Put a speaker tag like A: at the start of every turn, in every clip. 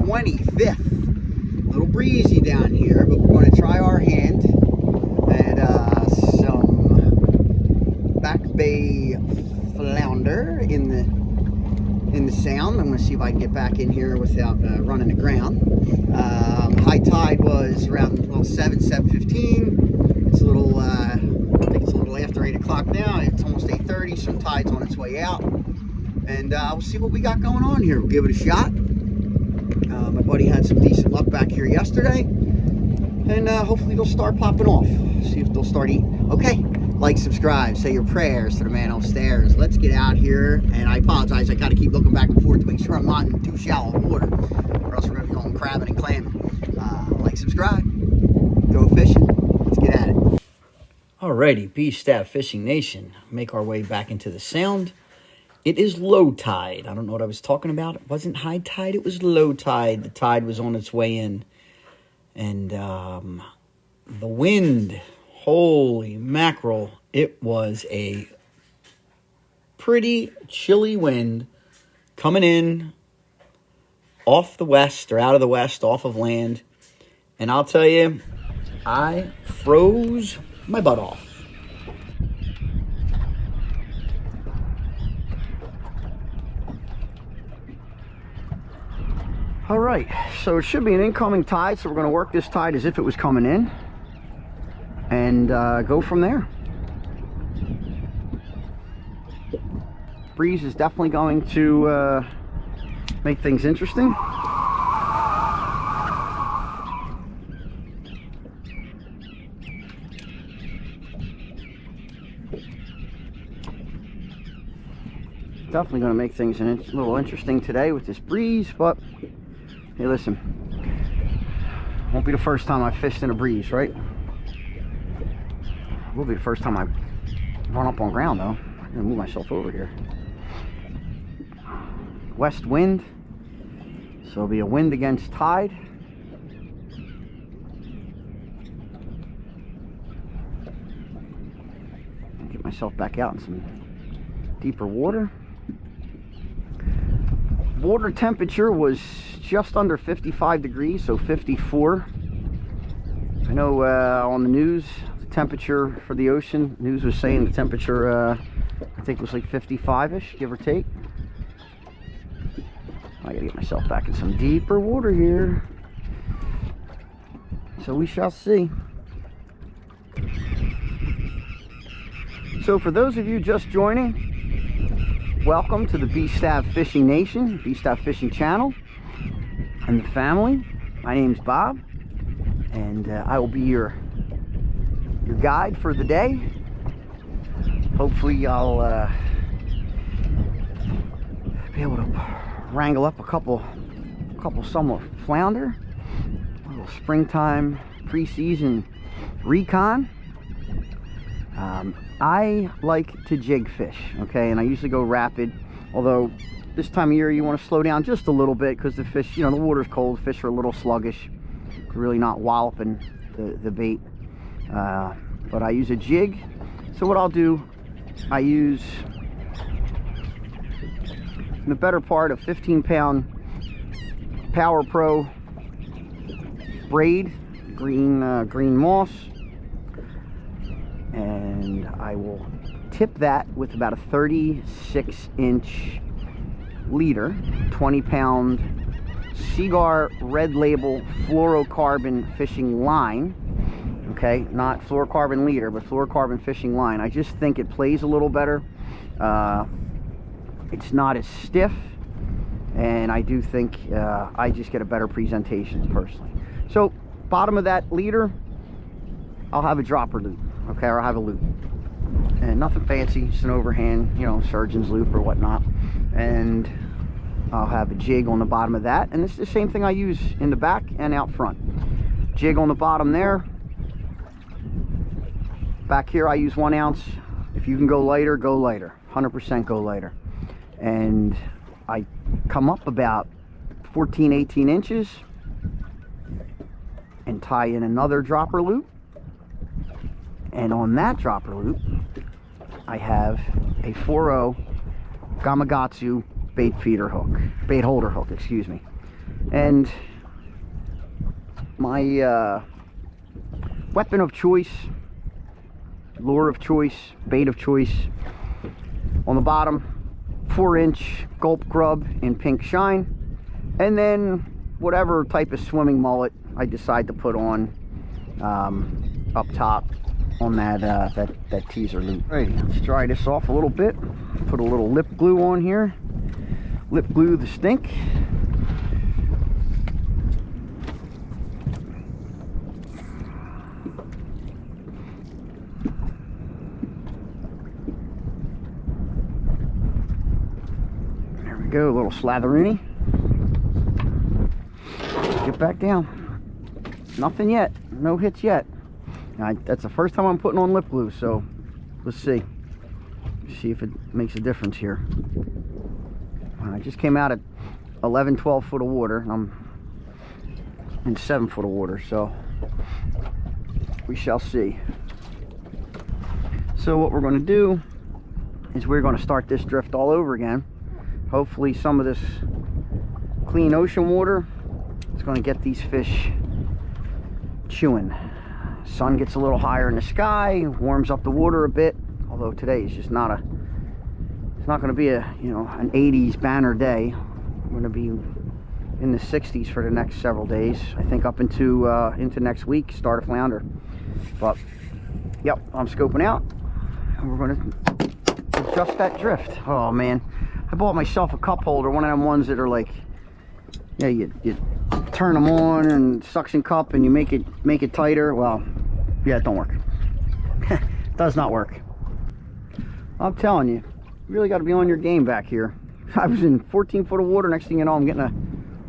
A: 25th. A little breezy down here, but we're going to try our hand at some back bay flounder in the sound. I'm going to see if I can get back in here without running aground. High tide was around 7:15. It's a little, I think it's a little after 8 o'clock now. It's almost 8:30, so tide's on its way out. And we'll see what we got going on here. We'll give it a shot. My buddy had some decent luck back here yesterday. And hopefully they'll start popping off. See if they'll start eating. Okay, like, subscribe, say your prayers to the man upstairs. Let's get out here. And I apologize, I got to keep looking back and forth to make sure I'm not in too shallow water, or else we're going to be going crabbing and clamming. Like, subscribe, go fishing. Let's get at it. Alrighty, B Stav Fishing Nation. Make our way back into the sound. It is low tide. I don't know what I was talking about. It wasn't high tide, it was low tide. The tide was on its way in. And the wind, holy mackerel, it was a pretty chilly wind coming in off the west, or out of the west, off of land. And I'll tell you, I froze my butt off. All right, so it should be an incoming tide, so we're going to work this tide as if it was coming in and go from there. Breeze is definitely going to make things interesting. Definitely going to make things a little interesting today with this breeze, but hey, listen, won't be the first time I've fished in a breeze, right? Will be the first time I run up on ground, though. I'm gonna move myself over here. West wind, so it'll be a wind against tide. Get myself back out in some deeper water. Water temperature was just under 55 degrees, so 54. I know on the news, the temperature for the ocean, news was saying the temperature, I think was like 55-ish, give or take. I gotta get myself back in some deeper water here. So we shall see. So for those of you just joining, welcome to the B Stav Fishing Nation, B Stav Fishing channel, and the family. My name's Bob, and I will be your guide for the day. Hopefully I'll be able to wrangle up a couple somewhat flounder. A little springtime pre-season recon. I like to jig fish, okay, and I usually go rapid, although this time of year you want to slow down just a little bit because the fish, you know, the water's cold, fish are a little sluggish, they're really not walloping the bait, but I use a jig. So what I'll do, I use the better part of 15-pound PowerPro Braid, green moss, and I will tip that with about a 36-inch leader, 20-pound Seaguar red label fluorocarbon fishing line. Okay, not fluorocarbon leader, but fluorocarbon fishing line. I just think it plays a little better. It's not as stiff, and I do think I just get a better presentation personally. So bottom of that leader, I'll have a dropper loop, okay, or I'll have a loop, and nothing fancy, just an overhand, you know, surgeon's loop or whatnot, and I'll have a jig on the bottom of that, and it's the same thing I use in the back and out front. Jig on the bottom there. Back here I use 1 ounce. If you can go lighter, go lighter. 100% go lighter. And I come up about 14-18 inches and tie in another dropper loop, and on that dropper loop I have a 4.0 Gamakatsu bait holder hook, excuse me. And my weapon of choice, lure of choice, bait of choice, on the bottom, 4-inch gulp grub in pink shine, and then whatever type of swimming mullet I decide to put on up top on that teaser loop. Alright, let's dry this off a little bit. Put a little lip glue on here. Lip glue the Stik. There we go, a little slatherini. Get back down. Nothing yet, no hits yet. That's the first time I'm putting on lip glue, so let's see if it makes a difference here. I just came out at 11-12 foot of water, and I'm in 7 foot of water, so we shall see. So what we're going to do is we're going to start this drift all over again. Hopefully some of this clean ocean water is going to get these fish chewing. Sun gets a little higher in the sky, warms up the water a bit, although today is just not it's not going to be a, you know, an 80s banner day. We're going to be in the 60s for the next several days, I think, up into next week, start of Flounder. But yep, I'm scoping out, and we're going to adjust that drift. Oh man, I bought myself a cup holder, one of them ones that are like, yeah, you turn them on and suction cup and you make it tighter. Well, yeah, it don't work. Does not work. I'm telling you, you really got to be on your game back here. I was in 14 foot of water. Next thing you know, I'm getting a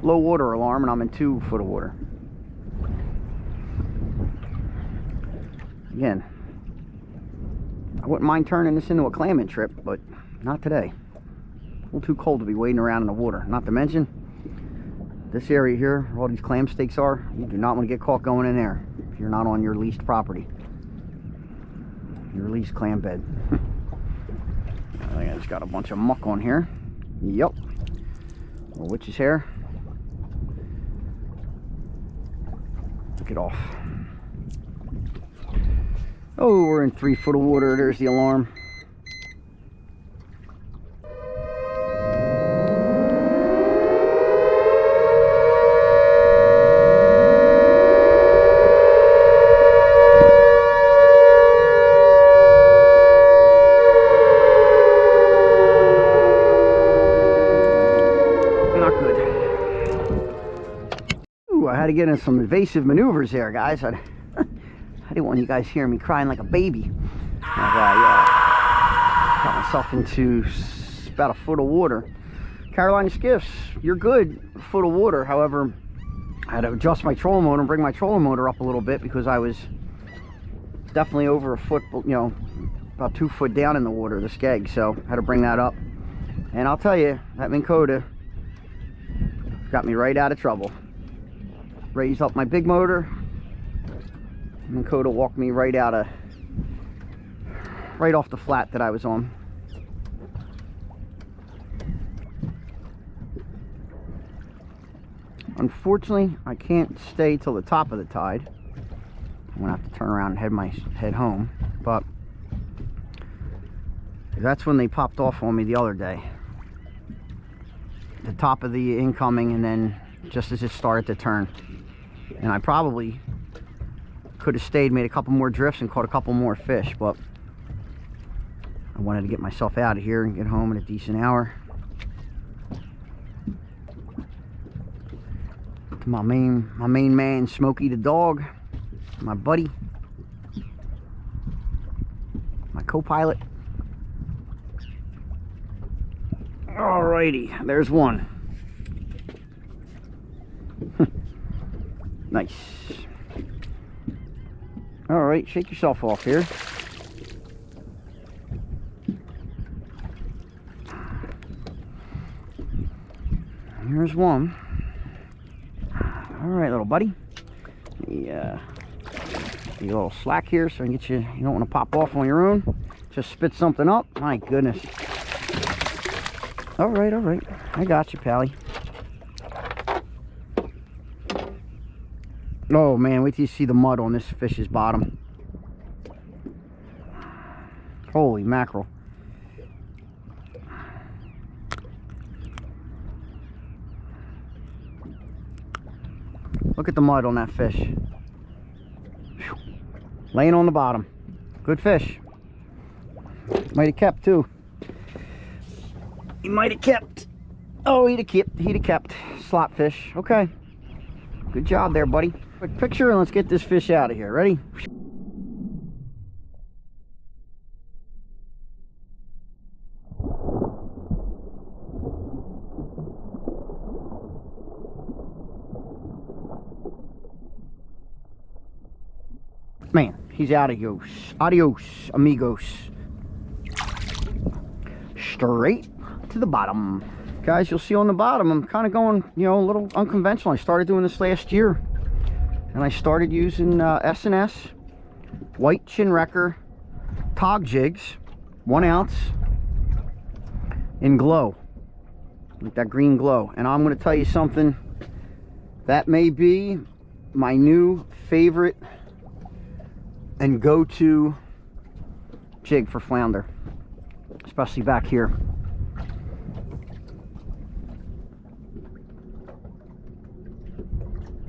A: low water alarm and I'm in 2 foot of water. Again, I wouldn't mind turning this into a clamming trip, but not today. A little too cold to be wading around in the water. Not to mention, this area here, where all these clam stakes are, you do not want to get caught going in there if you're not on your leased property, your leased clam bed. I think I just got a bunch of muck on here. Yep, little witch's hair. Get off. Oh, we're in 3 foot of water. There's the alarm. To get in some evasive maneuvers there, guys. I didn't want you guys hearing me crying like a baby. I got myself into about 1 foot of water. Carolina skiffs, you're good, 1 foot of water. However, I had to adjust my trolling motor and bring my trolling motor up a little bit because I was definitely over 1 foot, you know, about 2 foot down in the water, the skeg. So I had to bring that up. And I'll tell you, that Minn Kota got me right out of trouble. Raised up my big motor, and Kota walked me right off the flat that I was on. Unfortunately, I can't stay till the top of the tide. I'm gonna have to turn around and head home, but that's when they popped off on me the other day. The top of the incoming, and then just as it started to turn. And I probably could have stayed, made a couple more drifts and caught a couple more fish, but I wanted to get myself out of here and get home in a decent hour. To my main man, Smokey the dog, my buddy, my co-pilot. Alrighty, there's one. Nice. All right, shake yourself off here. Here's one. All right, little buddy. Yeah. A little slack here so I can get you. You don't want to pop off on your own. Just spit something up. My goodness. All right. I got you, Pally. Oh man, wait till you see the mud on this fish's bottom. Holy mackerel. Look at the mud on that fish. Whew. Laying on the bottom. Good fish. Might have kept too. He might have kept. Oh, he'd have kept. Slot fish. Okay. Good job there, buddy. Quick picture and let's get this fish out of here. Ready? Man, he's adios. Adios, amigos. Straight to the bottom. Guys, you'll see on the bottom, I'm kind of going, you know, a little unconventional. I started doing this last year. And I started using S&S, white chin wrecker, tog jigs, 1 ounce, in glow. Like that green glow. And I'm going to tell you something. That may be my new favorite and go-to jig for flounder, especially back here.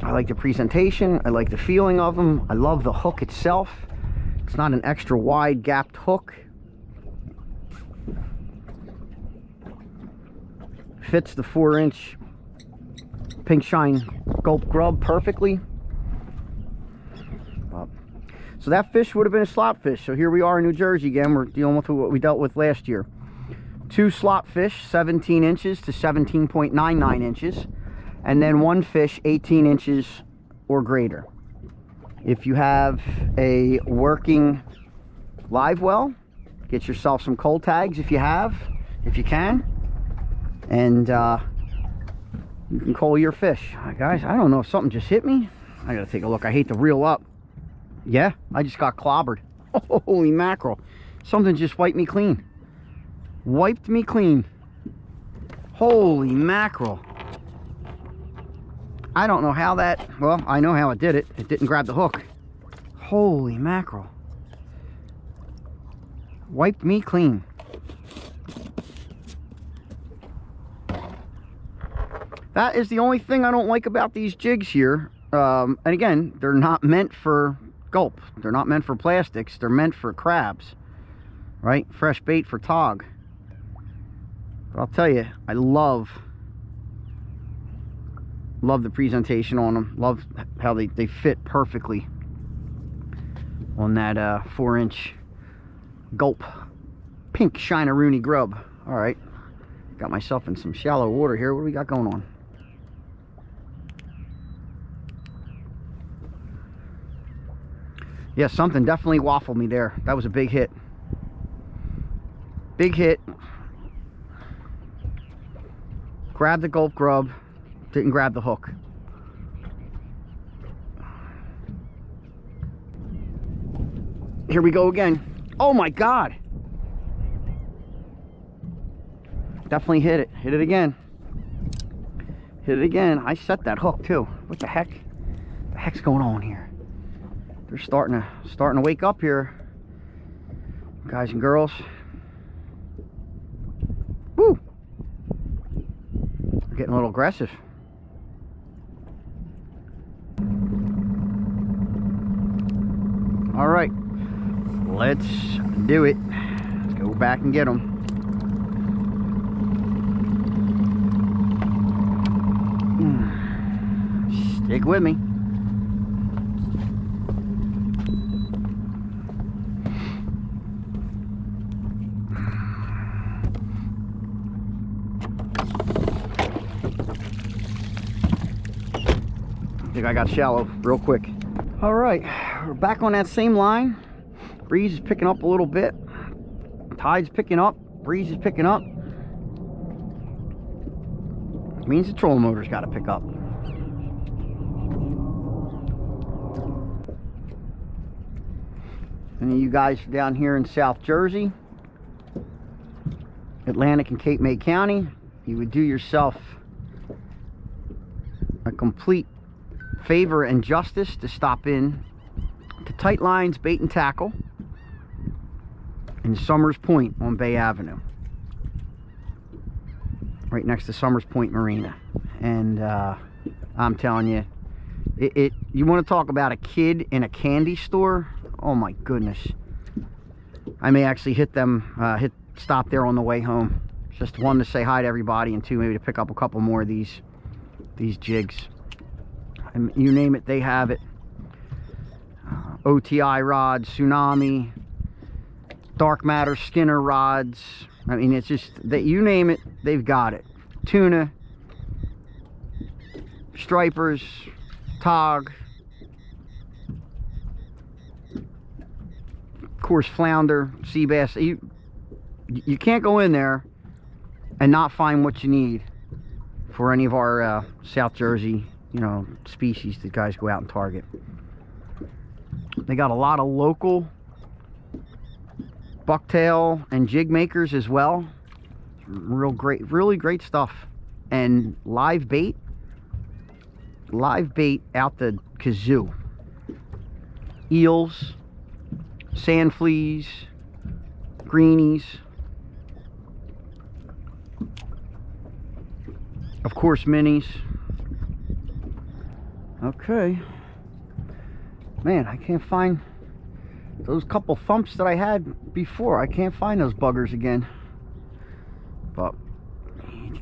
A: I like the presentation, I like the feeling of them, I love the hook itself. It's not an extra wide gapped hook. Fits the 4-inch pink shine gulp grub perfectly. So that fish would have been a slot fish. So here we are in New Jersey again. We're dealing with what we dealt with last year. 2 slot fish, 17 inches to 17.99 inches. And then 1 fish, 18 inches or greater. If you have a working live well, get yourself some Cull tags if you can. And you can cull your fish. Guys, I don't know if something just hit me. I gotta take a look. I hate to reel up. Yeah, I just got clobbered. Holy mackerel. Something just wiped me clean. Wiped me clean. Holy mackerel. I don't know how that, well, I know how it did it. It didn't grab the hook. Holy mackerel. Wiped me clean. That is the only thing I don't like about these jigs here. And again, they're not meant for gulp. They're not meant for plastics. They're meant for crabs, right? Fresh bait for tog. But I'll tell you, I love the presentation on them. Love how they fit perfectly on that 4-inch gulp pink shine-a-rooney grub. All right, got myself in some shallow water here. What do we got going on? Yeah, something definitely waffled me there. That was a big hit. Big hit. Grabbed the gulp grub. Didn't grab the hook. Here we go again. Oh my God. Definitely hit it. Hit it again. Hit it again. I set that hook too. What the heck? The heck's going on here? They're starting to wake up here, guys and girls. Woo! They're getting a little aggressive. All right, let's do it. Let's go back and get them. Stick with me. I think I got shallow real quick. All right, we're back on that same line. Breeze is picking up a little bit. Tide's picking up. Breeze is picking up. Means the trolling motor's got to pick up. Any of you guys down here in South Jersey, Atlantic and Cape May County, you would do yourself a complete favor and justice to stop in to Tight Lines Bait and Tackle in Summers Point on Bay Avenue, right next to Summers Point Marina. And I'm telling you, you want to talk about a kid in a candy store? Oh my goodness. I may actually stop there on the way home. Just one, to say hi to everybody, and two, maybe to pick up a couple more of these jigs. And you name it, they have it. OTI rods, Tsunami, Dark Matter Skinner rods. I mean, it's just that you name it, they've got it. Tuna, stripers, tog, of course flounder, sea bass. You can't go in there and not find what you need for any of our South Jersey, you know, species that guys go out and target. They got a lot of local bucktail and jig makers as well. Really great stuff. And live bait out the kazoo. Eels, sand fleas, greenies, of course minis. Okay, man, I can't find those couple thumps that I had before. I can't find those buggers again, but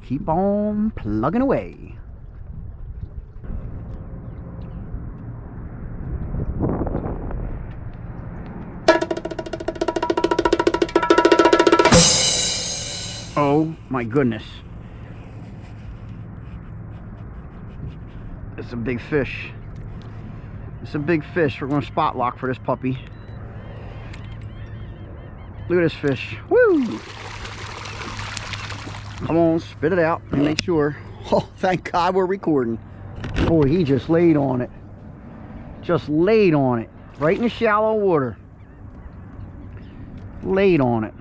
A: keep on plugging away. Oh my goodness. It's a big fish. It's a big fish. We're going to spot lock for this puppy. Look at this fish. Woo! Come on, spit it out and make sure. Oh, thank God we're recording. Boy, he just laid on it. Just laid on it. Right in the shallow water. Laid on it.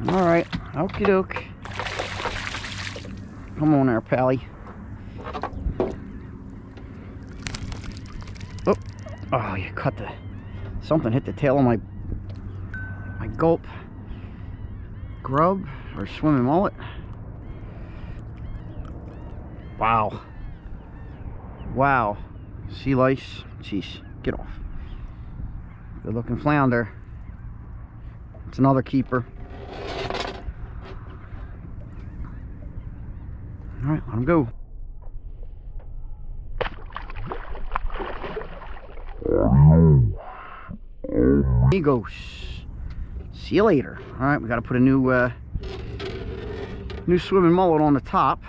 A: Alright, okie doke. Come on there, pally. Oh, you cut the... Something hit the tail of my gulp. Grub or swimming mullet. Wow. Wow. Sea lice. Jeez, get off. Good looking flounder. It's another keeper. Alright, let him go. Amigos. See you later. Alright, we got to put a new swimming mullet on the top.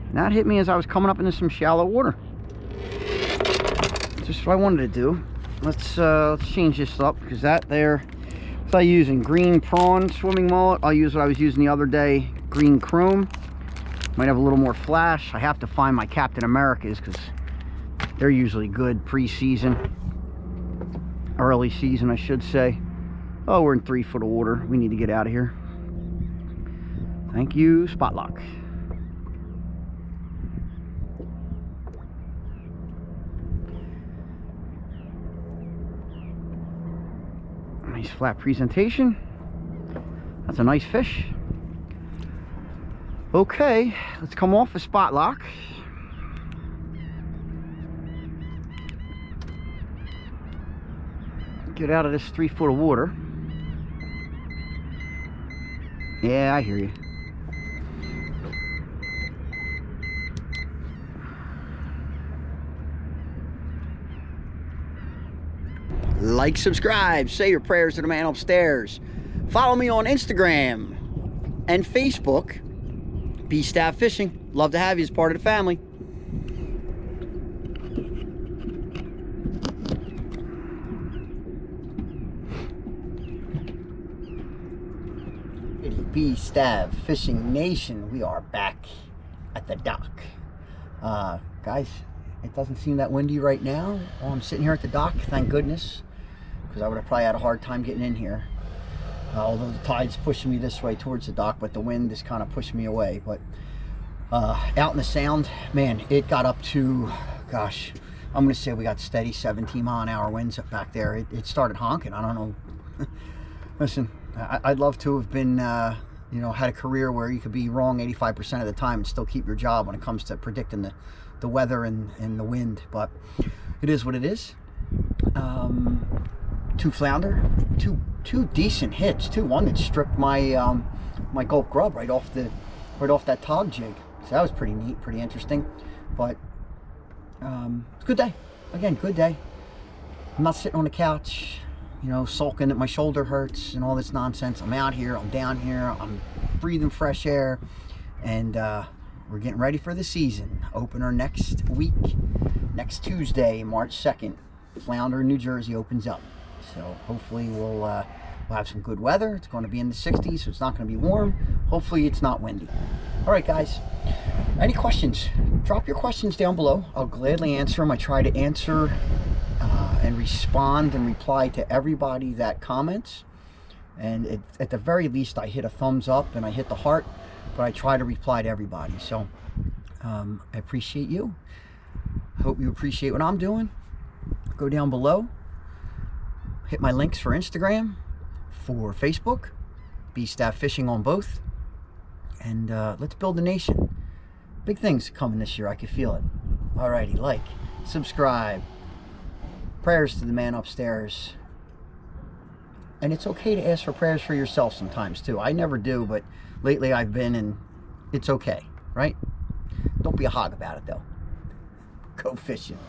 A: And that hit me as I was coming up into some shallow water. Just what I wanted to do. Let's change this up, because that there, if I'm using green prawn swimming mullet, I'll use what I was using the other day, green chrome. Might have a little more flash. I have to find my Captain Americas, because they're usually good pre-season, early season I should say. Oh, we're in 3 foot of water. We need to get out of here. Thank you, spot lock. Nice flat presentation. That's a nice fish. Okay, let's come off the spot lock. Get out of this 3 foot of water. Yeah, I hear you. Like, subscribe, say your prayers to the man upstairs. Follow me on Instagram and Facebook, B Stav Fishing. Love to have you as part of the family. B Stav Fishing Nation, we are back at the dock. Guys, it doesn't seem that windy right now. I'm sitting here at the dock, thank goodness, because I would have probably had a hard time getting in here. Although the tide's pushing me this way towards the dock, but the wind is kind of pushing me away. But Out in the Sound, man, it got up to, gosh, I'm gonna say we got steady 17-mile-an-hour winds up back there. It started honking. I don't know. Listen, I'd love to have been, you know, had a career where you could be wrong 85% of the time and still keep your job when it comes to predicting the weather and the wind. But it is what it is. 2 flounder, two decent hits too. One that stripped my my gulp grub right off that tog jig. So that was pretty neat, pretty interesting. But it's a good day. Again, good day. I'm not sitting on the couch, you know, sulking that my shoulder hurts and all this nonsense. I'm out here, I'm down here, I'm breathing fresh air, and we're getting ready for the season. Opener next week, next Tuesday, March 2nd. Flounder in New Jersey opens up. So hopefully we'll have some good weather. It's going to be in the 60s, so it's not going to be warm. Hopefully it's not windy. All right, guys. Any questions? Drop your questions down below. I'll gladly answer them. I try to answer and respond and reply to everybody that comments. And at the very least, I hit a thumbs up and I hit the heart, but I try to reply to everybody. So I appreciate you. I hope you appreciate what I'm doing. Go down below. Hit my links for Instagram, for Facebook, B Stav Fishing on both. And let's build a nation. Big things coming this year. I can feel it. Alrighty, like, subscribe. Prayers to the man upstairs. And it's okay to ask for prayers for yourself sometimes too. I never do, but lately I've been, and it's okay, right? Don't be a hog about it though. Go fishing.